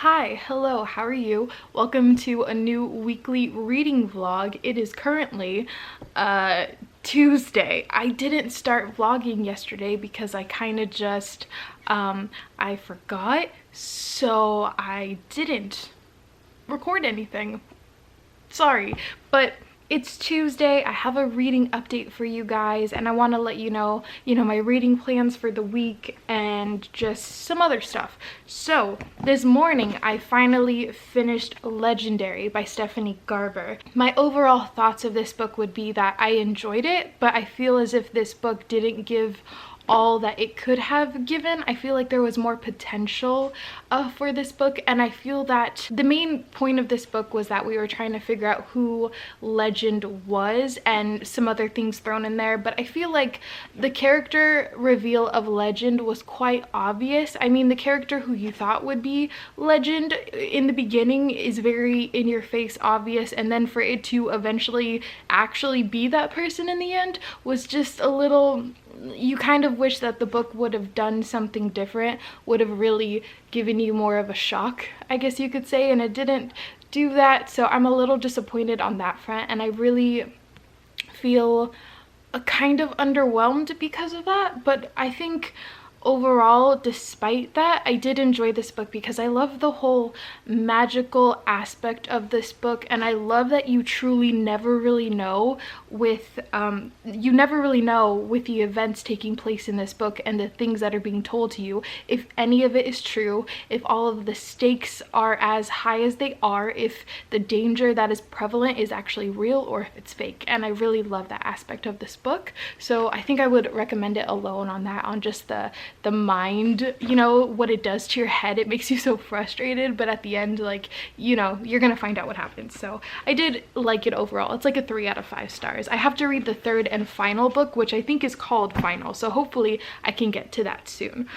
Hi, hello, how are you? Welcome to a new weekly reading vlog. It is currently Tuesday. I didn't start vlogging yesterday because I kind of just I forgot, so I didn't record anything. Sorry, but it's Tuesday. I have a reading update for you guys, and I want to let you know, my reading plans for the week and just some other stuff. So this morning I finally finished Legendary by Stephanie Garber. My overall thoughts of this book would be that I enjoyed it, but I feel as if this book didn't give all that it could have given. I feel like there was more potential for this book, and I feel that the main point of this book was that we were trying to figure out who Legend was and some other things thrown in there, but I feel like the character reveal of Legend was quite obvious. I mean, the character who you thought would be Legend in the beginning is very in your face obvious, and then for it to eventually actually be that person in the end was just a little, you kind of wish that the book would have done something different, would have really given you more of a shock, I guess you could say, and it didn't do that. So I'm a little disappointed on that front, and I really feel kind of underwhelmed because of that. But I think overall, despite that, I did enjoy this book because I love the whole magical aspect of this book, and I love that you truly never really know with with the events taking place in this book and the things that are being told to you, if any of it is true, if all of the stakes are as high as they are, if the danger that is prevalent is actually real or if it's fake. And I really love that aspect of this book, so I think I would recommend it alone on that, on just the mind, what it does to your head. It makes you so frustrated, but at the end, like, you're gonna find out what happens. So I did like it overall. It's like a 3 out of 5 stars. I have to read the third and final book, which I think is called Final, so hopefully I can get to that soon.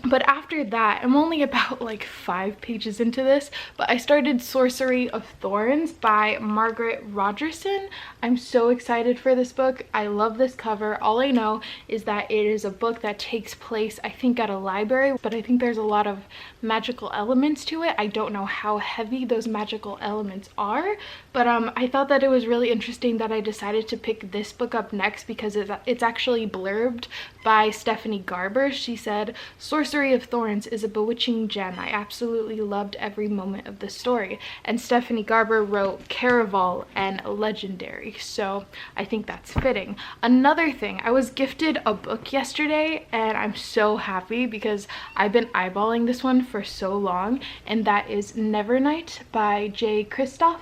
But after that, I'm only about like 5 pages into this, but I started Sorcery of Thorns by Margaret Rogerson. I'm so excited for this book. I love this cover. All I know is that it is a book that takes place, I think, at a library, but I think there's a lot of magical elements to it. I don't know how heavy those magical elements are, but I thought that it was really interesting that I decided to pick this book up next because it's actually blurbed by Stephanie Garber. She said, "Sorcery of Thorns is a bewitching gem. I absolutely loved every moment of the story." And Stephanie Garber wrote Caraval and Legendary, so I think that's fitting. Another thing, I was gifted a book yesterday, and I'm so happy because I've been eyeballing this one for so long, and that is Nevernight by J. Kristoff.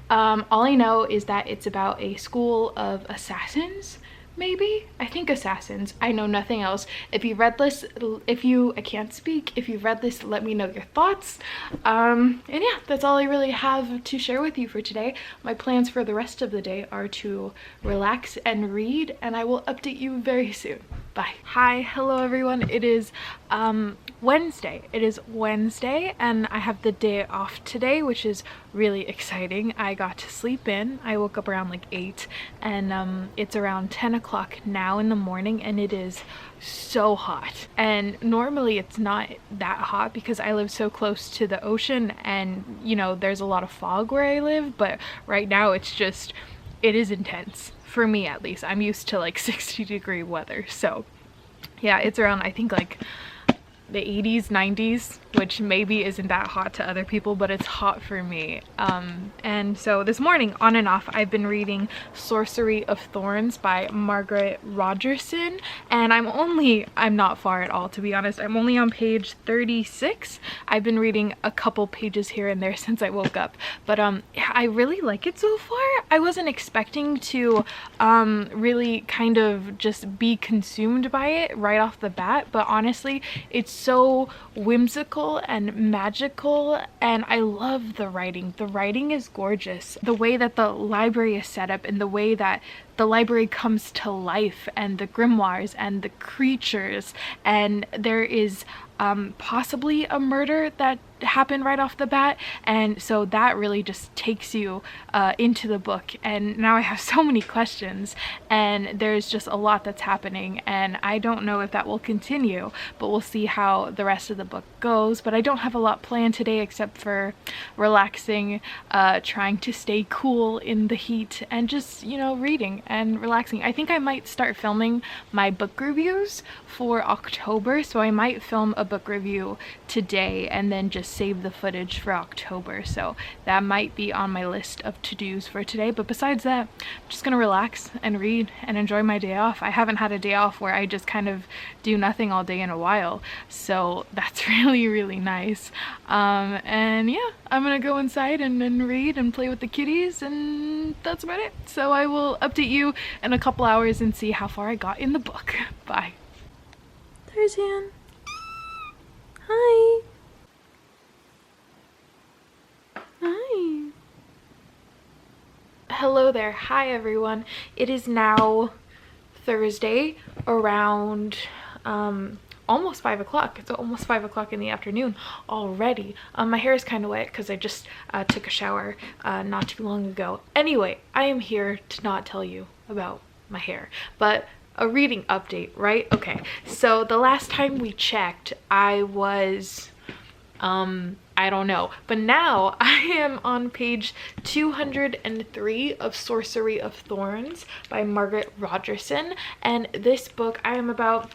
All I know is that it's about a school of assassins. Maybe? I think assassins. I know nothing else. If you read this, I can't speak. If you've read this, let me know your thoughts. And yeah, that's all I really have to share with you for today. My plans for the rest of the day are to relax and read, and I will update you very soon. Bye. Hi, hello everyone. It is Wednesday. It is Wednesday, and I have the day off today, which is really exciting. I got to sleep in. I woke up around like 8, and it's around 10 o'clock now in the morning, and it is so hot. And normally it's not that hot because I live so close to the ocean, and there's a lot of fog where I live, but right now it is intense. For me, at least. I'm used to like 60-degree weather, so yeah, it's around, I think, like the 80s, 90s, which maybe isn't that hot to other people, but it's hot for me. And so this morning, on and off, I've been reading Sorcery of Thorns by Margaret Rogerson, and I'm not far at all, to be honest. I'm only on page 36. I've been reading a couple pages here and there since I woke up, but I really like it so far. I wasn't expecting to really kind of just be consumed by it right off the bat, but honestly, it's so whimsical and magical, and I love the writing. The writing is gorgeous. The way that the library is set up and the way that the library comes to life, and the grimoires and the creatures, and there is possibly a murder that happened right off the bat, and so that really just takes you into the book. And now I have so many questions, and there's just a lot that's happening, and I don't know if that will continue, but we'll see how the rest of the book goes. But I don't have a lot planned today except for relaxing, trying to stay cool in the heat, and just, you know, reading and relaxing. I think I might start filming my book reviews for October, so I might film a book review today and then just save the footage for October. So that might be on my list of to-dos for today. But besides that, I'm just gonna relax and read and enjoy my day off. I haven't had a day off where I just kind of do nothing all day in a while, so that's really nice. And yeah, I'm gonna go inside and read and play with the kitties, and that's about it. So I will update you in a couple hours and see how far I got in the book. Bye. There's Anne. Hi. Hi. Hello there. Hi everyone. It is now Thursday around almost 5 o'clock. It's almost 5 o'clock in the afternoon already. My hair is kind of wet because I just took a shower not too long ago. Anyway, I am here to not tell you about my hair, but a reading update, right? Okay, so the last time we checked, I was I don't know, but now I am on page 203 of Sorcery of Thorns by Margaret Rogerson, and this book I am about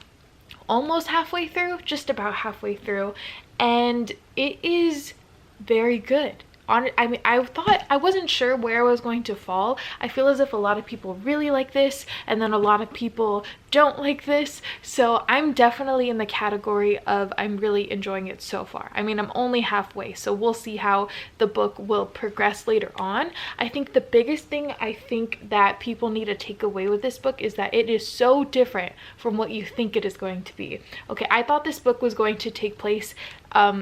almost halfway through, just about halfway through, and it is very good. I mean, I wasn't sure where I was going to fall. I feel as if a lot of people really like this, and then a lot of people don't like this. So I'm definitely in the category of I'm really enjoying it so far. I mean, I'm only halfway, so we'll see how the book will progress later on. I think the biggest thing I think that people need to take away with this book is that it is so different from what you think it is going to be. Okay, I thought this book was going to take place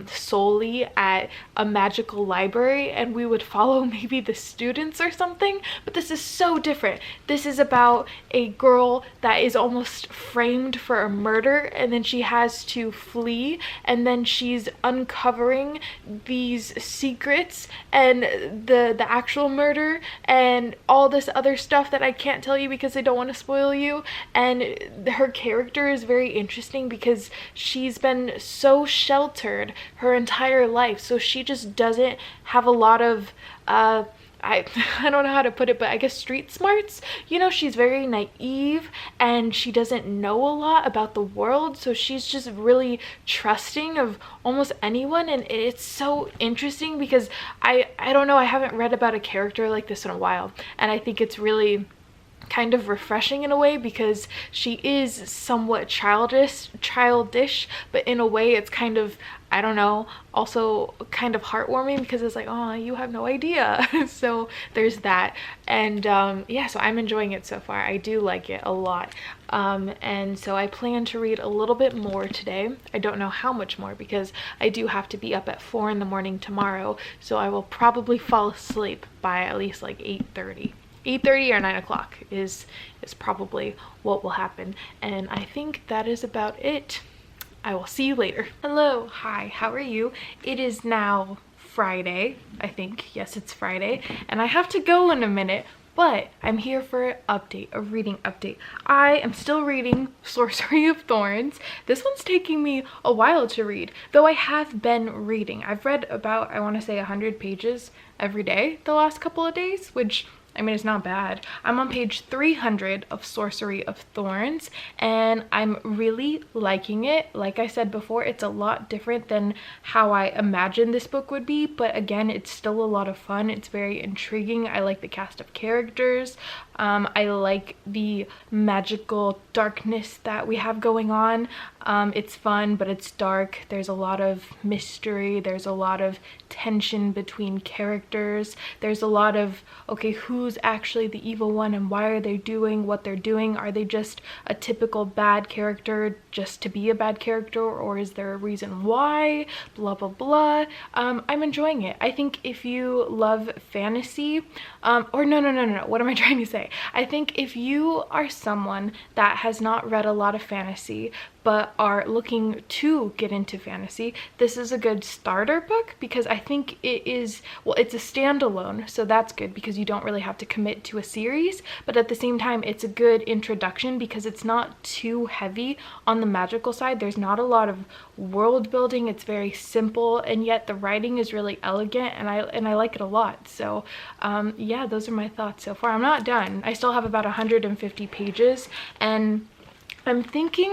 solely at a magical library and we would follow maybe the students or something, but this is so different. This is about a girl that is almost framed for a murder, and then she has to flee, and then she's uncovering these secrets and the actual murder and all this other stuff that I can't tell you because I don't want to spoil you. And her character is very interesting because she's been so sheltered her entire life, so she just doesn't have a lot of I don't know how to put it, but I guess street smarts. You know, she's very naive and she doesn't know a lot about the world, so she's just really trusting of almost anyone. And it's so interesting because I don't know, I haven't read about a character like this in a while, and I think it's really kind of refreshing in a way because she is somewhat childish, but in a way it's kind of, I don't know, also kind of heartwarming because it's like, oh, you have no idea. So there's that. And yeah, so I'm enjoying it so far. I do like it a lot. And so I plan to read a little bit more today. I don't know how much more because I do have to be up at 4 in the morning tomorrow, so I will probably fall asleep by at least like 8:30 or 9 o'clock is probably what will happen. And I think that is about it. I will see you later. Hello, hi, how are you? It is now Friday, I think. Yes, it's Friday, and I have to go in a minute, but I'm here for an update, a reading update. I am still reading Sorcery of Thorns. This one's taking me a while to read, though I have been reading. I've read about, I want to say 100 pages every day the last couple of days, which, I mean, it's not bad. I'm on page 300 of Sorcery of Thorns, and I'm really liking it. Like I said before, it's a lot different than how I imagined this book would be, but again, it's still a lot of fun. It's very intriguing. I like the cast of characters. I like the magical darkness that we have going on. It's fun, but it's dark. There's a lot of mystery. There's a lot of tension between characters. There's a lot of, okay, who's actually the evil one and why are they doing what they're doing? Are they just a typical bad character just to be a bad character, or is there a reason why? Blah, blah, blah. I'm enjoying it. I think if you love fantasy, or no, what am I trying to say? I think if you are someone that has not read a lot of fantasy, but are looking to get into fantasy, this is a good starter book because I think it is, well, it's a standalone, so that's good because you don't really have to commit to a series, but at the same time it's a good introduction because it's not too heavy on the magical side. There's not a lot of world building. It's very simple, and yet the writing is really elegant, and I like it a lot. So yeah, those are my thoughts so far. I'm not done. I still have about 150 pages, and I'm thinking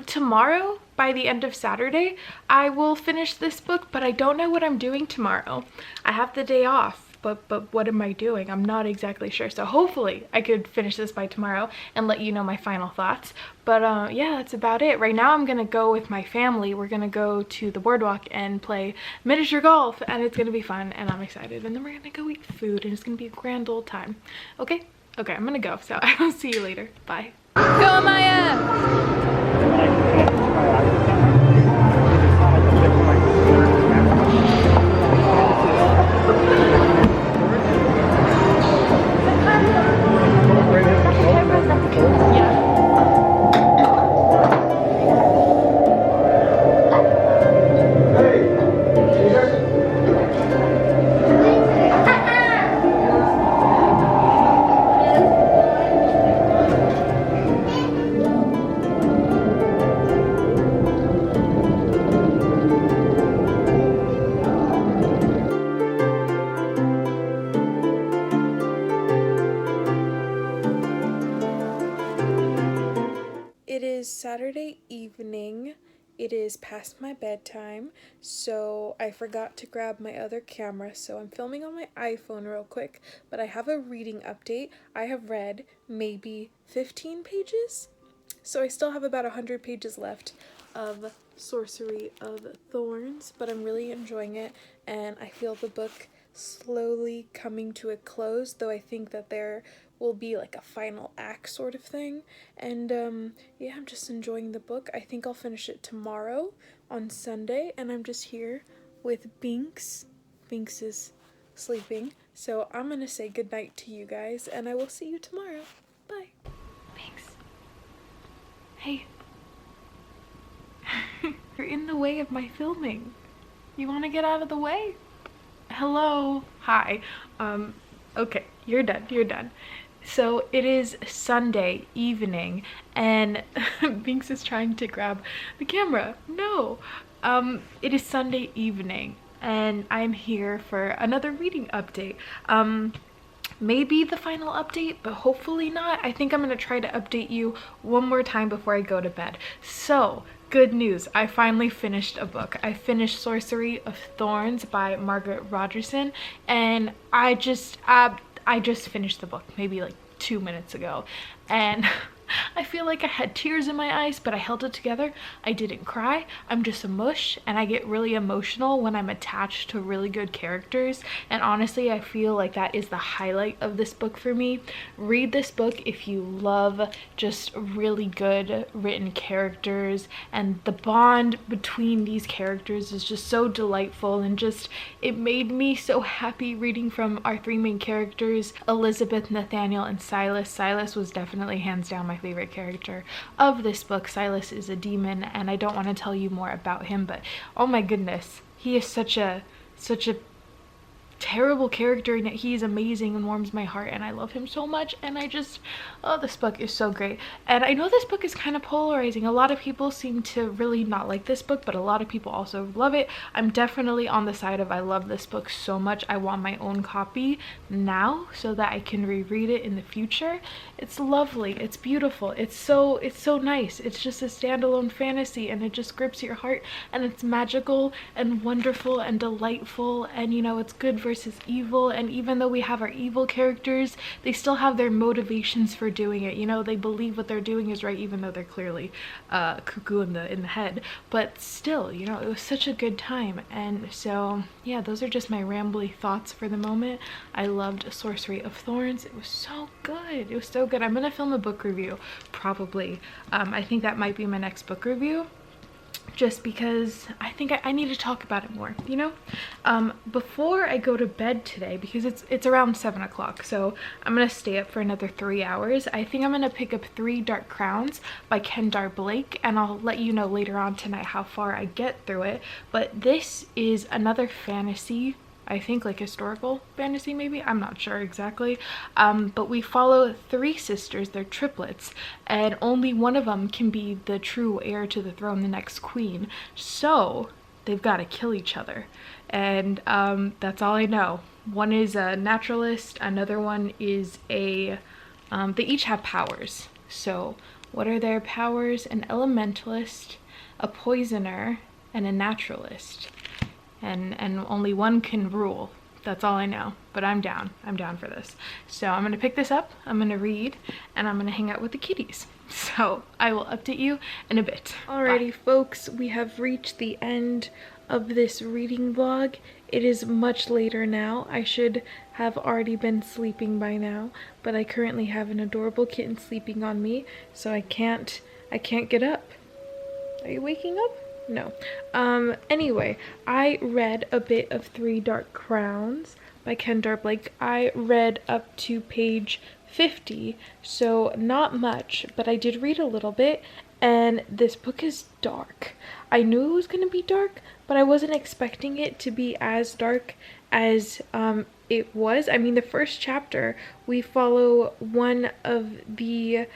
tomorrow, by the end of Saturday, I will finish this book, but I don't know what I'm doing tomorrow. I have the day off, but what am I doing? I'm not exactly sure. So hopefully I could finish this by tomorrow and let you know my final thoughts. But yeah, that's about it. Right now I'm gonna go with my family. We're gonna go to the boardwalk and play miniature golf, and it's gonna be fun, and I'm excited. And then we're gonna go eat food, and it's gonna be a grand old time. Okay, I'm gonna go, so I will see you later. Bye. Go, Maya! It is Saturday evening. It is past my bedtime, so I forgot to grab my other camera, so I'm filming on my iPhone real quick, but I have a reading update. I have read maybe 15 pages, so I still have about 100 pages left of Sorcery of Thorns, but I'm really enjoying it, and I feel the book slowly coming to a close, though I think that there will be like a final act sort of thing. And yeah, I'm just enjoying the book. I think I'll finish it tomorrow on Sunday, and I'm just here with Binks. Binks is sleeping, so I'm gonna say goodnight to you guys, and I will see you tomorrow. Bye. Binks. Hey. You're in the way of my filming. You want to get out of the way? Hello. Hi. Okay, you're done. So it is Sunday evening, and Binks is trying to grab the camera. No. It is Sunday evening, and I'm here for another reading update. Maybe the final update, but hopefully not. I think I'm gonna try to update you one more time before I go to bed. So, good news, I finally finished a book. I finished Sorcery of Thorns by Margaret Rogerson, and I just finished the book maybe like 2 minutes ago, and I feel like I had tears in my eyes, but I held it together. I didn't cry. I'm just a mush, and I get really emotional when I'm attached to really good characters, and honestly I feel like that is the highlight of this book for me. Read this book if you love just really good written characters, and the bond between these characters is just so delightful, and just it made me so happy reading from our three main characters, Elizabeth, Nathaniel, and Silas. Silas was definitely hands down my favorite character of this book. Silas is a demon, and I don't want to tell you more about him, but oh my goodness, he is such a terrible character, and he is amazing and warms my heart, and I love him so much. And I just, oh, this book is so great. And I know this book is kind of polarizing. A lot of people seem to really not like this book, but a lot of people also love it. I'm definitely on the side of I love this book so much I want my own copy now so that I can reread it in the future. It's lovely, it's beautiful, it's so nice. It's just a standalone fantasy, and it just grips your heart, and it's magical and wonderful and delightful, and you know, it's good versus evil, and even though we have our evil characters, they still have their motivations for doing it. You know, they believe what they're doing is right, even though they're clearly cuckoo in the head. But still, you know, it was such a good time. And so yeah, those are just my rambly thoughts for the moment. I loved Sorcery of Thorns. It was so good. It was so good. I'm gonna film a book review probably. I think that might be my next book review. just because I think I need to talk about it more, you know? Before I go to bed today, because it's around 7 o'clock, so I'm gonna stay up for another 3 hours. I think I'm gonna pick up 3 Dark Crowns by Kendare, and I'll let you know later on tonight how far I get through it. But this is another fantasy, I think like historical fantasy maybe, I'm not sure exactly, but we follow 3 sisters, they're triplets, and only one of them can be the true heir to the throne, the next queen, so they've got to kill each other. And that's all I know. One is a naturalist, another one is a they each have powers. So what are their powers? An elementalist, a poisoner, and a naturalist. And only one can rule. That's all I know, but I'm down for this. So I'm gonna pick this up, I'm gonna read, and I'm gonna hang out with the kitties. So I will update you in a bit. Alrighty, folks, we have reached the end of this reading vlog. It is much later now. I should have already been sleeping by now, but I currently have an adorable kitten sleeping on me, so I can't get up. Are you waking up? No. Anyway, I read a bit of 3 Dark Crowns by Kendare. I read up to page 50, so not much, but I did read a little bit, and this book is dark. I knew it was going to be dark, but I wasn't expecting it to be as dark as it was. I mean, the first chapter, we follow one of the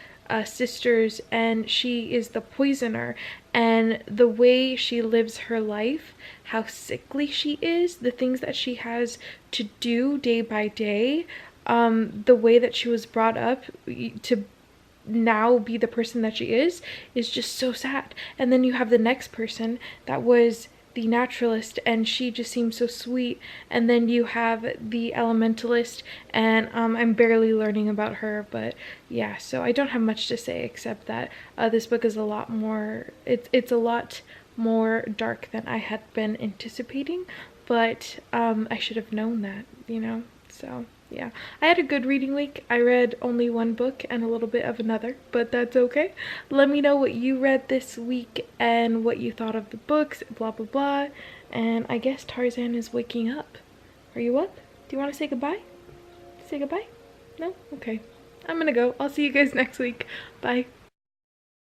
sisters, and she is the poisoner, and the way she lives her life, how sickly she is, the things that she has to do day by day, the way that she was brought up to now be the person that she is just so sad. And then you have the next person that was the naturalist, and she just seems so sweet. And then you have the elementalist, and I'm barely learning about her, but yeah, so I don't have much to say except that this book is a lot more, it's a lot more dark than I had been anticipating, but I should have known that, you know. So yeah, I had a good reading week. I read only 1 book and a little bit of another, but that's okay. Let me know what you read this week and what you thought of the books, blah blah blah. And I guess Tarzan is waking up. Are you up? Do you want to say goodbye? Say goodbye? No? Okay. I'm gonna go. I'll see you guys next week. Bye.